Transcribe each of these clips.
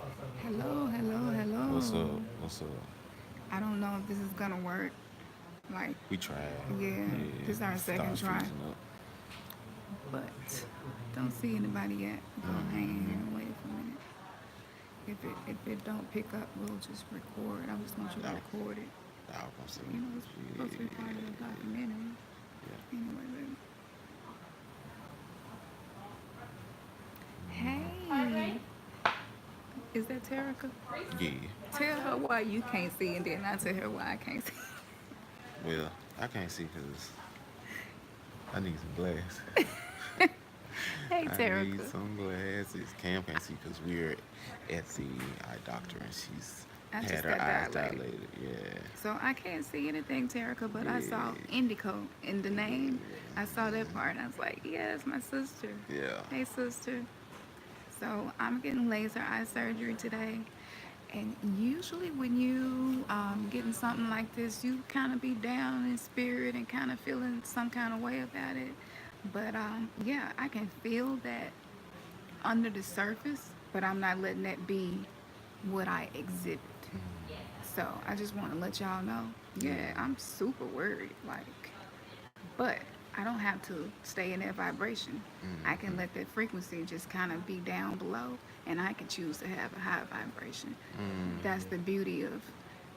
Hello, hello, What's hello. up? What's up? I don't know if this is gonna work. Like, We tried. yeah, Yeah. this is our second Start try, freezing up. but don't see anybody yet. We're gonna hang in here Mm-hmm. and wait for a minute. If it don't pick up, we'll just record. I just want you to I, record it. I was gonna say, It's supposed to be part of the documentary. yeah. Anyway, baby. Okay. Hey, is that Terica? Yeah. Tell her why you can't see, and then I tell her why I can't see. Well, I can't see because I need some glasses. Hey, I need Terica. some glasses. Cam can't see because we're at the eye doctor and she's I had just her got eyes dilated. dilated. Yeah. So I can't see anything, Terica, but I saw Yeah. Indico in the name. I saw that part. I was like, yeah, it's my sister. Yeah. Hey, sister. So I'm getting laser eye surgery today. And usually when you getting something like this, you kind of be down in spirit and kind of feeling some kind of way about it. But yeah, I can feel that under the surface, but I'm not letting that be what I exhibit. So I just want to let y'all know, yeah, Yeah. I'm super worried. Like, but I don't have to stay in that vibration. I can Mm-hmm. let that frequency just kind of be down below, and I can choose to have a high vibration. That's Mm-hmm. the beauty of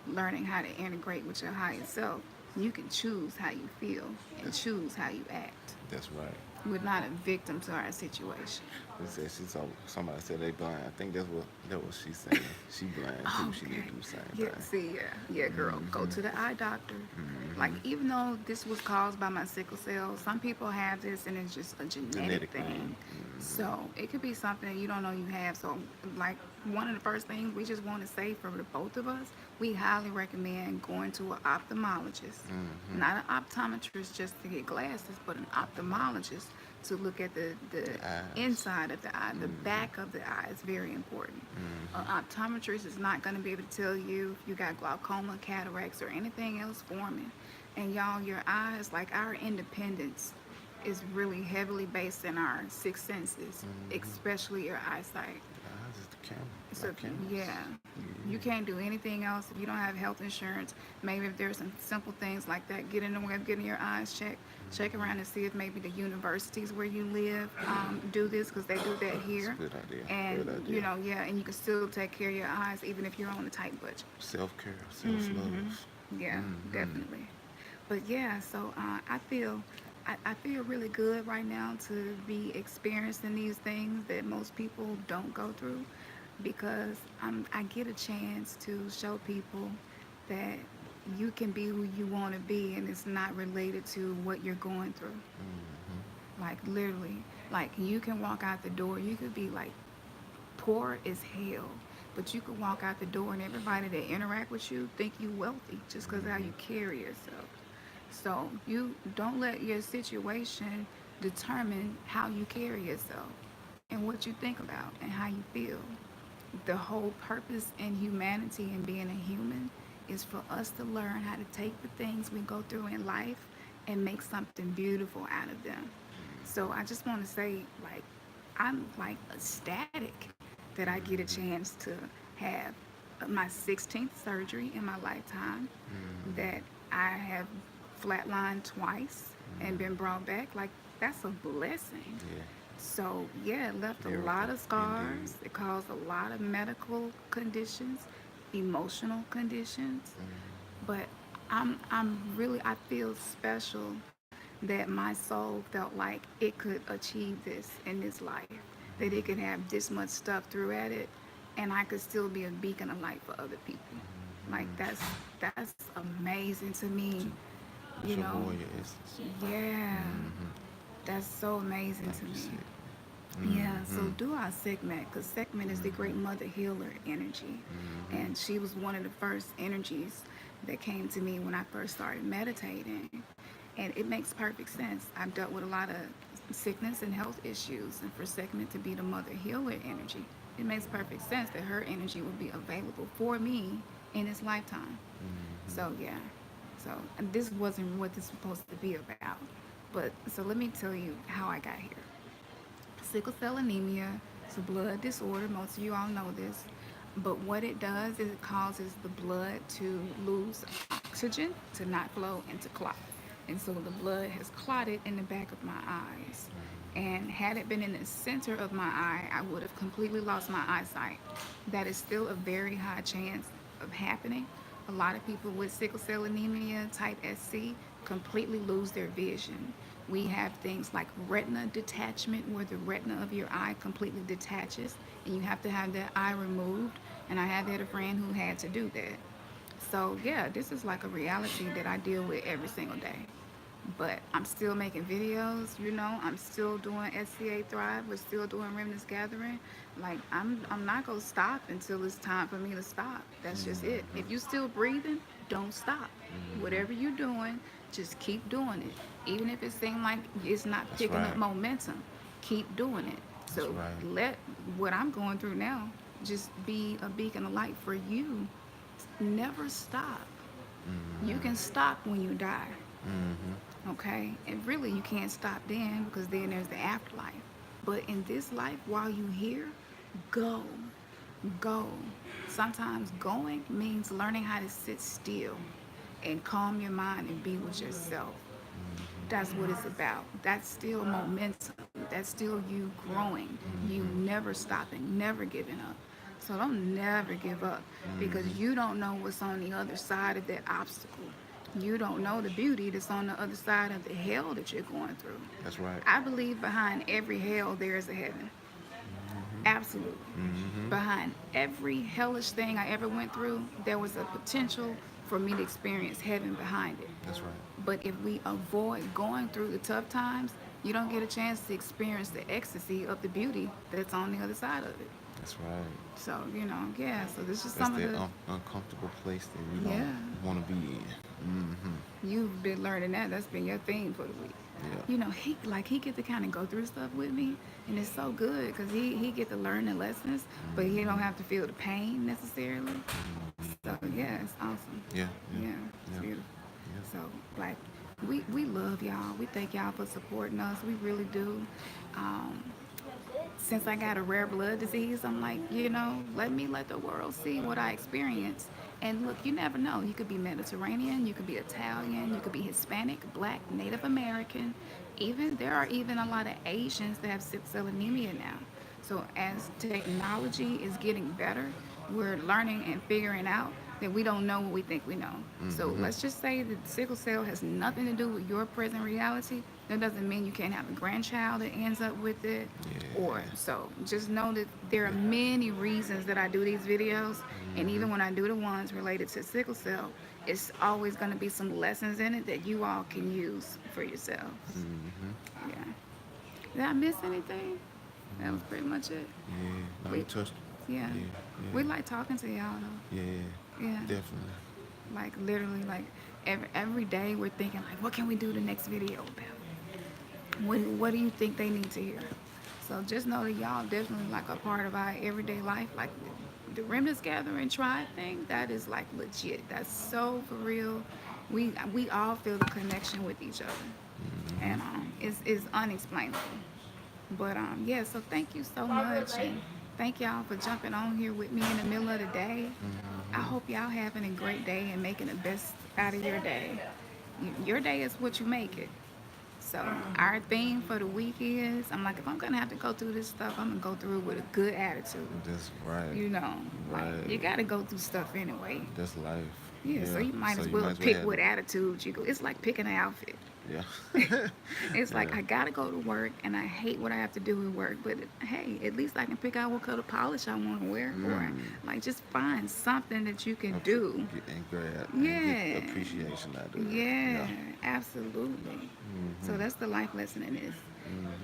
learning how to integrate with your higher self. You can choose how you feel and That's choose how you act. that's right. We're not a victim to our situation. They said she saw somebody said they blind. I think that was she saying. She blind too. She need Okay. to do the same Yeah, thing. see, yeah, girl, go Mm-hmm. to the eye doctor. Like, Mm-hmm. even though this was caused by my sickle cell, some people have this and it's just a genetic Genetic thing. thing. Mm-hmm. So it could be something that you don't know you have. So, like, one of the first things we just want to say for the both of us, we highly recommend going to an ophthalmologist, Mm-hmm. not an optometrist just to get glasses, but an ophthalmologist to look at the The eyes. inside of the eye, the Mm-hmm. back of the eye is very important. An Mm-hmm. optometrist is not going to be able to tell you if you got glaucoma, cataracts, or anything else forming. And y'all, your eyes, like our independence, is really heavily based in our six senses, Mm-hmm. especially your eyesight. The eyes is the camera. So Like if you, cameras. yeah, you Yeah. can't do anything else if you don't have health insurance. Maybe if there's some simple things like that, get in the way of getting your eyes checked. Check around and see if maybe the universities where you live do this because they do that It's a here. good idea. Great And idea. yeah, and you can still take care of your eyes even if you're on a tight budget. Self care, self love. Yeah, Mm-hmm. definitely. But yeah, so I feel really good right now to be experiencing these things that most people don't go through because I get a chance to show people that you can be who you want to be and it's not related to what you're going through. Mm-hmm. Like literally, like you can walk out the door, you could be like poor as hell, but you could walk out the door and everybody that interact with you think you wealthy just because how Mm-hmm. you carry yourself. So you don't let your situation determine how you carry yourself and what you think about and how you feel. The whole purpose in humanity and being a human is for us to learn how to take the things we go through in life and make something beautiful out of them. So I just want to say, like, I'm like ecstatic that I get a chance to have my 16th surgery in my lifetime, Mm-hmm. that I have flatlined twice and been brought back. Like, that's a blessing. Yeah. So yeah, it left a lot Miracle. of Indeed. scars. It caused a lot of medical conditions, emotional conditions. Mm-hmm. But I'm really, I feel special that my soul felt like it could achieve this in this life, that it could have this much stuff through at it, and I could still be a beacon of light for other people. Like Mm-hmm. that's amazing to me. It's, You it's your know, warrior essence. yeah, Mm-hmm. that's so amazing Like to you me. said. Yeah, so Mm-hmm. do our segment because segment is the great Mm-hmm. mother healer energy. Mm-hmm. And she was one of the first energies that came to me when I first started meditating. And it makes perfect sense. I've dealt with a lot of sickness and health issues, and for segment to be the mother healer energy, it makes perfect sense that her energy would be available for me in this lifetime. Mm-hmm. So yeah, so and this wasn't what this was supposed to be about. But so let me tell you how I got here. Sickle cell anemia is a blood disorder. Most of you all know this. But what it does is it causes the blood to lose oxygen, to not flow, and to clot. And so the blood has clotted in the back of my eyes. And had it been in the center of my eye, I would have completely lost my eyesight. That is still a very high chance of happening. A lot of people with sickle cell anemia type SC completely lose their vision. We have things like retina detachment, where the retina of your eye completely detaches and you have to have that eye removed. And I have had a friend who had to do that. So, yeah, this is like a reality that I deal with every single day. But I'm still making videos, I'm still doing ScaTHRIVE. We're still doing Remnants Gathering. Like, I'm not going to stop until it's time for me to stop. That's just it. If you still breathing, don't stop. Whatever you're doing, just keep doing it. Even if it seems like it's not That's picking up right. momentum, keep doing it. That's So right. let what I'm going through now just be a beacon of light for you. Never stop. You can stop when you die. Okay? And really, you can't stop then, because then there's the afterlife. But in this life, while you're here, go. Go. Sometimes going means learning how to sit still and calm your mind and be with yourself. That's what it's about. That's still momentum. That's still you growing. You never stopping, never giving up. So don't never give up, because you don't know what's on the other side of that obstacle. You don't know the beauty that's on the other side of the hell that you're going through. That's right. I believe behind every hell there is a heaven. Absolutely. Behind every hellish thing I ever went through, there was a potential for me to experience heaven behind it. That's right. But if we avoid going through the tough times, you don't get a chance to experience the ecstasy of the beauty that's on the other side of it. That's right. So, yeah, so this is That's some of that the, uncomfortable place that we yeah, don't want to be in. you've been learning that. That's been your theme for the week. Yeah. He get to kind of go through stuff with me, and it's so good because he get to learn the lessons, but he don't have to feel the pain necessarily. So yeah, it's awesome. Yeah. Yeah, Yeah. it's Yeah. beautiful. Yeah. So like, we love y'all. We thank y'all for supporting us. We really do. Um, since I got a rare blood disease, I'm like, let the world see what I experienced. And look, you never know. You could be Mediterranean, you could be Italian, you could be Hispanic, Black, Native American. Even there are even a lot of Asians that have sickle cell anemia now. So as technology is getting better, we're learning and figuring out that we don't know what we think we know. So let's just say that sickle cell has nothing to do with your present reality. That doesn't mean you can't have a grandchild that ends up with it. Yeah. Or so just know that there are many reasons that I do these videos. And even when I do the ones related to sickle cell, it's always going to be some lessons in it that you all can use for yourselves. Yeah. Did I miss anything? That was pretty much it. Yeah. No, We- you touched. Yeah. Yeah. We like talking to y'all though. Yeah. Yeah. Definitely. Like literally, like every day we're thinking like, what can we do the next video about? What do you think they need to hear? So just know that y'all definitely like a part of our everyday life. Like the Remnants Gathering Tribe thing, that is like legit. That's so for real. We all feel the connection with each other, and it's unexplainable. But yeah, so thank you so much, and thank y'all for jumping on here with me in the middle of the day. I hope y'all having a great day and making the best out of your day. Your day is what you make it. So our theme for the week is, I'm like, if I'm gonna have to go through this stuff, I'm gonna go through it with a good attitude. That's right. Like you gotta go through stuff anyway. That's life. Yeah, so you might as well pick what attitude you go. It's like picking an outfit. Yeah. It's like I gotta go to work and I hate what I have to do at work, but hey, at least I can pick out what color polish I want to wear, or like just find something that you can do. And grab. Yeah. And get appreciation out of it. Yeah, absolutely. So that's the life lesson in this.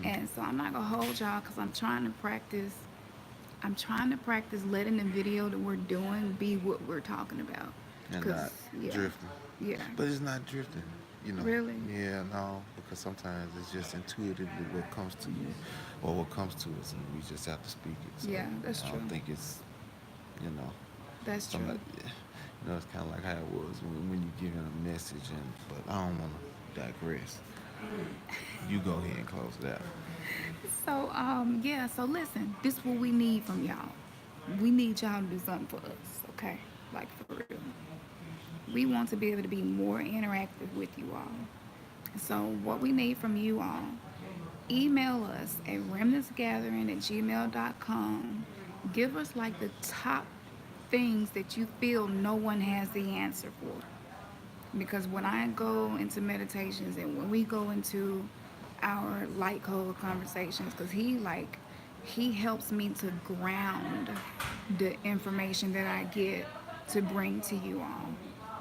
And so I'm not gonna hold y'all because I'm trying to practice. I'm trying to practice letting the video that we're doing be what we're talking about. And not drifting. Yeah. But it's not drifting. Really? Yeah, no, because sometimes it's just intuitively what comes to you or what comes to us, and we just have to speak it. So Yeah, that's I true. don't think it's, That's true. somebody, it's kind of like how it was when you giving a message, but I don't want to digress. You go ahead and close it out. So yeah, so listen, this is what we need from y'all. we need y'all to do something for us, okay? Like for real. We want to be able to be more interactive with you all. So what we need from you all, email us at remnantsgathering@gmail.com. Give us like the top things that you feel no one has the answer for. Because when I go into meditations and when we go into our light code conversations, because he helps me to ground the information that I get to bring to you all,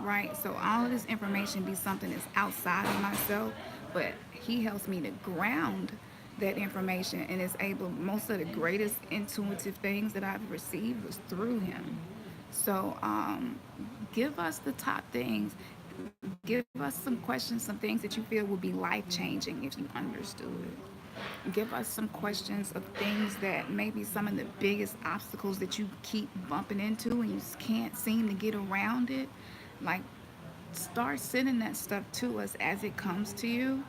right? So all of this information be something that's outside of myself, but he helps me to ground that information, and is able, most of the greatest intuitive things that I've received was through him. So give us the top things. Give us some questions, some things that you feel will be life changing if you understood it. Give us some questions of things that maybe some of the biggest obstacles that you keep bumping into and you can't seem to get around it. Like, start sending that stuff to us as it comes to you.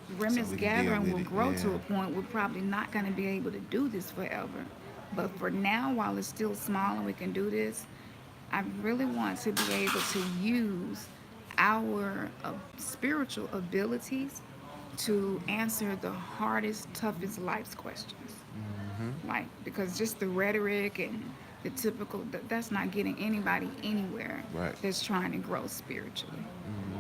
So Remnants we can deal gathering with will it. grow Yeah. to a point we're probably not going to be able to do this forever. But for now, while it's still small and we can do this, I really want to be able to use our spiritual abilities to answer the hardest, toughest life's questions. Mm-hmm. Like, because just the rhetoric and the typical, that's not getting anybody anywhere Right. that's trying to grow spiritually.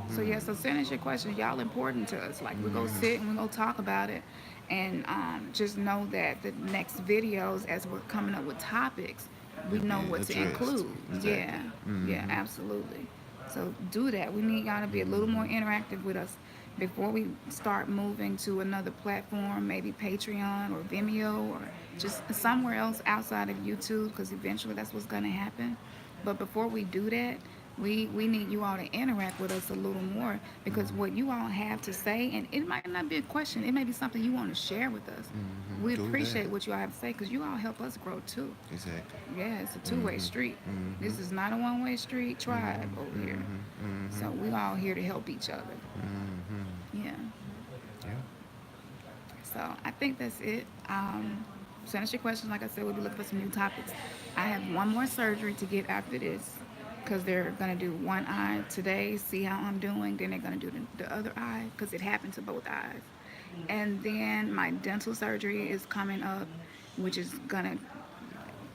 So Mm-hmm. yeah, so send us your questions. Y'all important to us. Like, we're gonna Mm-hmm. sit and we're gonna talk about it. And just know that the next videos, as we're coming up with topics, we It'll know be what to addressed. include. Exactly. Yeah, yeah, Mm-hmm. absolutely. So do that. We need y'all to be a little more Mm-hmm. interactive with us before we start moving to another platform, maybe Patreon or Vimeo or just somewhere else outside of YouTube, because eventually that's what's going to happen. But before we do that, we need you all to interact with us a little more, because what you all have to say, and it might not be a question, it may be something you want to share with us. Mm-hmm. We Do that. appreciate what you all have to say, because you all help us grow too. Exactly. Yeah, it's a two-way Mm-hmm. street. Mm-hmm. This is not a one-way street tribe over Mm-hmm. here. Mm-hmm. So we all here to help each other. Mm-hmm. Yeah. Yeah. So I think that's it. Send us your questions. Like I said, we'll be looking for some new topics. I have one more surgery to get after this, because they're going to do one eye today, see how I'm doing. Then they're going to do the other eye, because it happened to both eyes. And then my dental surgery is coming up, which is going to,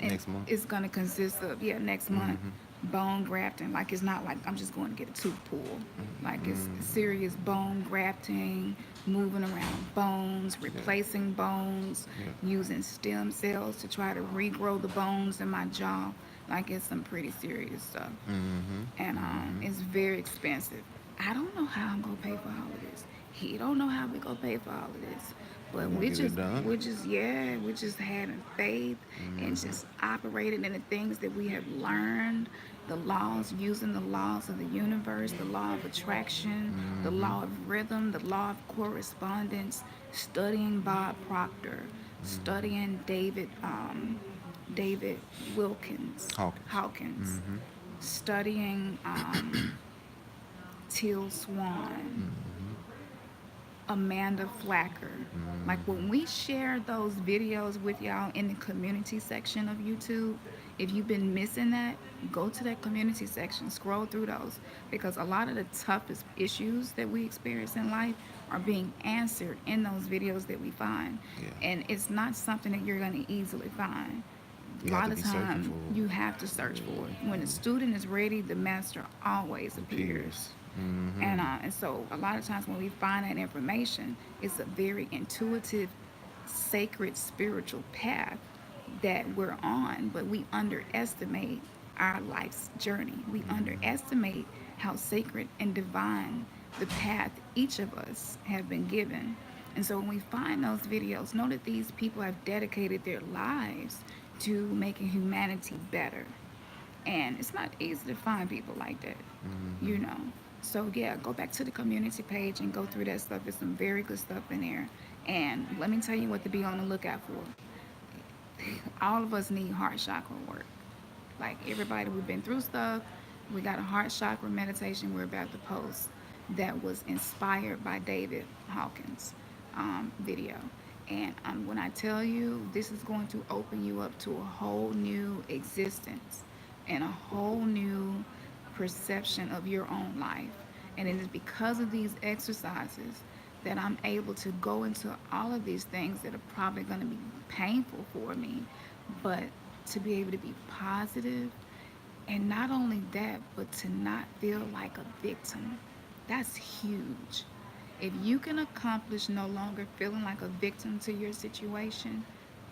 and Next month. it's gonna consist of, yeah, next month, Mm-hmm. bone grafting. Like, it's not like I'm just going to get a tooth pulled. Like, it's Mm-hmm. serious bone grafting, moving around bones, Yeah. replacing bones, Yeah. using stem cells to try to regrow the bones in my jaw. Like, it's some pretty serious stuff, Mm-hmm. and Mm-hmm. it's very expensive. I don't know how I'm gonna pay for all of this. He don't know how we gonna pay for all of this. We're But gonna get it done. we're just having faith and Mm-hmm. just operating in the things that we have learned, the laws, using the laws of the universe, the law of attraction, the Mm-hmm. law of rhythm, the law of correspondence, studying Bob Proctor, Mm-hmm. studying David Wilkins, Hawkins. Hawkins, Mm-hmm. studying Teal Swan, Mm-hmm. Amanda Flacker. Like, Mm-hmm. when we share those videos with y'all in the community section of YouTube, if you've been missing that, go to that community section, scroll through those, because a lot of the toughest issues that we experience in life are being answered in those videos that we find. Yeah. And it's not something that you're going to easily find. A You have lot to of be searching time for you have to search for it. When the student is ready, the master always appears. peers. Mm-hmm. And so a lot of times when we find that information, it's a very intuitive, sacred, spiritual path that we're on, but we underestimate our life's journey. We underestimate how sacred and divine the path each of us have been given. And so when we find those videos, know that these people have dedicated their lives to making humanity better. And it's not easy to find people like that, Mm-hmm. you know. So yeah, go back to the community page and go through that stuff. There's some very good stuff in there. And let me tell you what to be on the lookout for. All of us need heart chakra work. Like, everybody, we've been through stuff. We got a heart chakra meditation we're about to post that was inspired by David Hawkins' video. And when I tell you, this is going to open you up to a whole new existence and a whole new perception of your own life. And it is because of these exercises that I'm able to go into all of these things that are probably going to be painful for me, but to be able to be positive, and not only that, but to not feel like a victim. That's huge. If you can accomplish no longer feeling like a victim to your situation,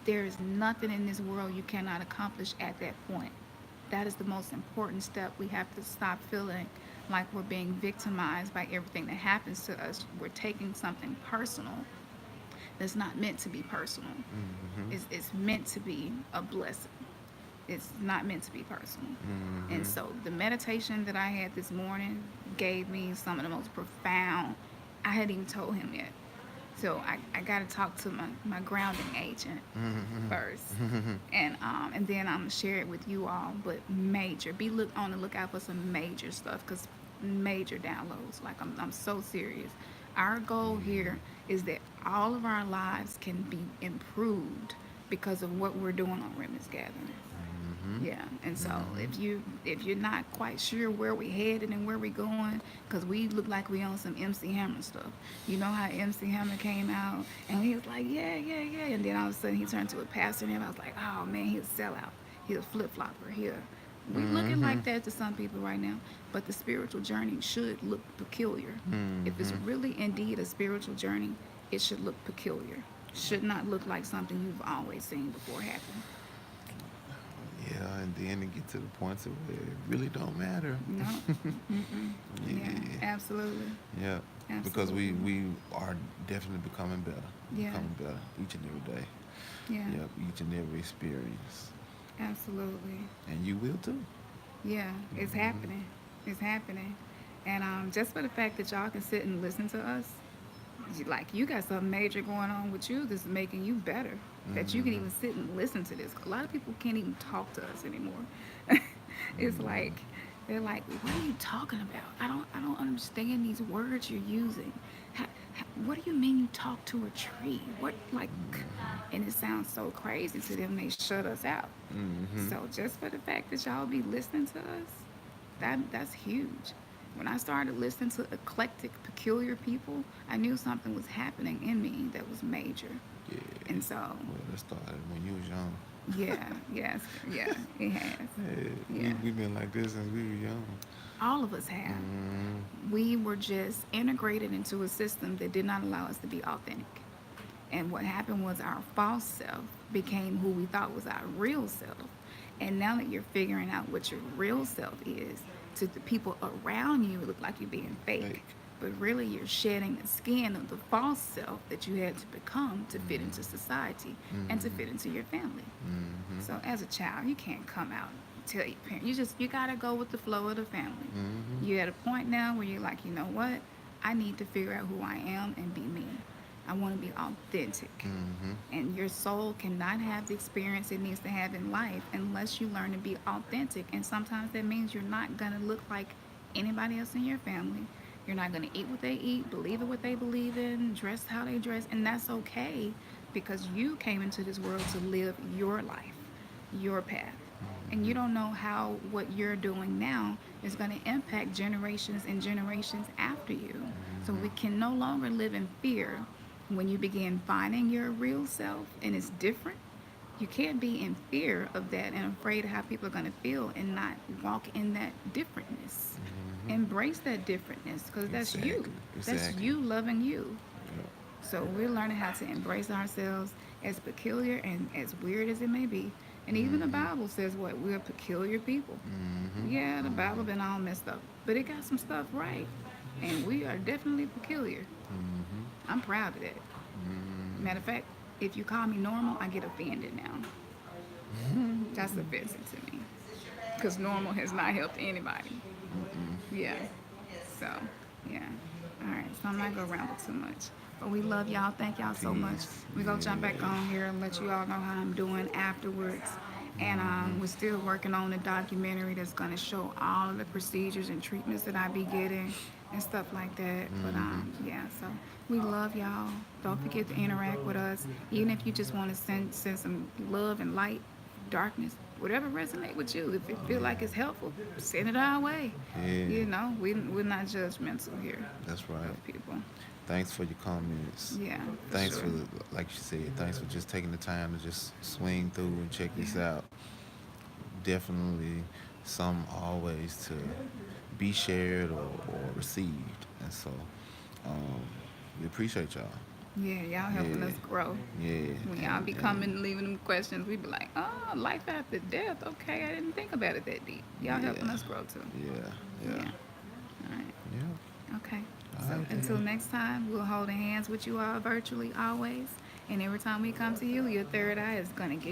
there is nothing in this world you cannot accomplish at that point. That is the most important step. We have to stop feeling like we're being victimized by everything that happens to us. We're taking something personal that's not meant to be personal. Mm-hmm. It's meant to be a blessing. It's not meant to be personal. And Mm-hmm. so the meditation that I had this morning gave me some of the most profound, I hadn't even told him yet. So I got to talk to my grounding agent first. Mm-hmm. And then I'm going to share it with you all. But major, be on the lookout for some major stuff, because major downloads. Like, I'm so serious. Our goal here is that all of our lives can be improved because of what we're doing on Remy's Gathering. Mm-hmm. Yeah, and so Mm-hmm. if you're not quite sure where we headed and where we going, because we look like we on some MC Hammer stuff. You know how MC Hammer came out and he was like, yeah, yeah, yeah, and then all of a sudden he turned to a pastor and I was like, oh man, he's a sellout. He's a flip flopper here. We looking Mm-hmm. like that to some people right now, but the spiritual journey should look peculiar. If it's Mm-hmm. really indeed a spiritual journey, it should look peculiar. Should not look like something you've always seen before happen. Yeah, and then it get to the points of where it really don't matter. No. Mm-mm. Yeah, Yeah, absolutely. yeah, because we Absolutely. we are definitely Yeah, becoming better each and every day. yeah, Yep, each and every experience, absolutely. and you will too. Yeah, it's Mm-hmm. happening. It's happening. And just for the fact that y'all can sit and listen to us, like, you got something major going on with you that's making you better. That you can Mm-hmm. even sit and listen to this. A lot of people can't even talk to us anymore. It's like, Mm-hmm. they're like, what are you talking about? I don't understand these words you're using. What do you mean you talk to a tree? What, like, and it sounds so crazy to them. They shut us out. Mm-hmm. So just for the fact that y'all be listening to us, that's huge. When I started listening to eclectic, peculiar people, I knew something was happening in me that was major. Yeah. And so, Well, that started when you was young. yeah, yes, yeah, it has. Yeah, Yeah, we've been like this since we were young. all of us have. Mm-hmm. We were just integrated into a system that did not allow us to be authentic. And what happened was our false self became who we thought was our real self. And now that you're figuring out what your real self is, to the people around you, it look like you're being fake. Fake. But really, you're shedding the skin of the false self that you had to become to fit into society and to Mm-hmm. fit into your family. Mm-hmm. So as a child, you can't come out and tell your parents. You gotta go with the flow of the family. Mm-hmm. You're at a point now where you're like, you know what? I need to figure out who I am and be me. I want to be authentic. Mm-hmm. And your soul cannot have the experience it needs to have in life unless you learn to be authentic. And sometimes that means you're not going to look like anybody else in your family. You're not going to eat what they eat, believe in what they believe in, dress how they dress. And that's okay, because you came into this world to live your life, your path. And you don't know how what you're doing now is going to impact generations and generations after you. So we can no longer live in fear. When you begin finding your real self and it's different, you can't be in fear of that and afraid of how people are going to feel and not walk in that differentness. Mm-hmm. Embrace that differentness, because that's you. Exactly. That's Exactly. you loving you. Yep. So we're learning how to embrace ourselves, as peculiar and as weird as it may be. And even the Mm-hmm. Bible says what? We're peculiar people. Mm-hmm. Yeah, the Bible Mm-hmm. been all messed up, but it got some stuff right. And we are definitely peculiar. Mm-hmm. I'm proud of that. Matter of fact, if you call me normal, I get offended now. That's offensive to me, because normal has not helped anybody. Yeah. So, yeah. All right. So I'm not gonna ramble too much. But we love y'all. Thank y'all so much. Peace. We gonna jump back Yeah. on here and let you all know how I'm doing afterwards. And Mm-hmm. we're still working on a documentary that's gonna show all of the procedures and treatments that I be getting. and stuff like that. But Mm-hmm. yeah, so we love y'all. Don't forget to interact with us, even if you just want to send some love and light, darkness, whatever resonate with you. If you feel Yeah. like it's helpful, send it our way. Yeah. You know, we're not judgmental here That's right. of people. Thanks for your comments. Yeah, for Thanks sure. for, like you said, thanks for just taking the time to just swing through and check Yeah, this out. Definitely some always to be shared or received. And so um, we appreciate y'all. yeah, y'all helping Yeah. us grow. Yeah. When y'all And, be coming and and leaving them questions, we be like, oh, life after death. Okay, I didn't think about it that deep. Y'all helping yeah. us grow too. Yeah. Yeah. Yeah. All right. Yeah. Okay. All So right until then. next time, we'll hold hands with you all virtually always. And every time we come to you, your third eye is gonna get